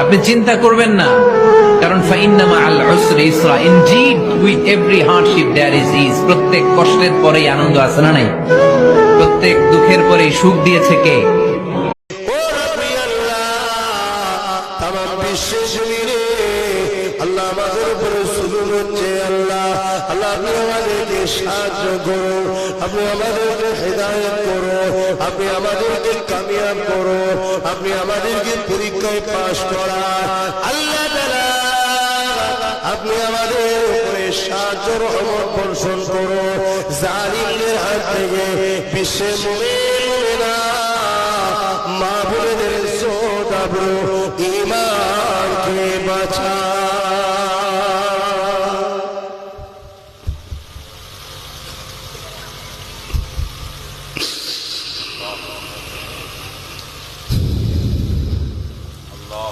আপনি চিন্তা করবেন না, কারণ ফাইন্না মাআল উসরি ইসরা, indeed with every hardship there is ease. প্রত্যেক কষ্টের পরেই আনন্দ আছে না নাই? প্রত্যেক দুঃখের পরেই সুখ দিয়েছে কে? ও রব্বি আল্লাহ, তামাম বিশ্বে জমিনে আল্লাহ আমাদের উপরে জুলুম হচ্ছে। আল্লাহ আল্লাহ আপনি আমাদেরকে সাহায্য করো, আপনি আমাদেরকে হেদায়েত করো, আপনি আমাদেরকে কামিয়াব করো, আপনি আমাদেরকে পরীক্ষায় পাশ করা। আল্লাহ তাআলা আপনি আমাদের উপরে সাহায্য রহমত বর্ষণ করো। জালিমদের হাত থেকে বিশ্বে মুমিনা মা বোনেদের ইজ্জত আবরু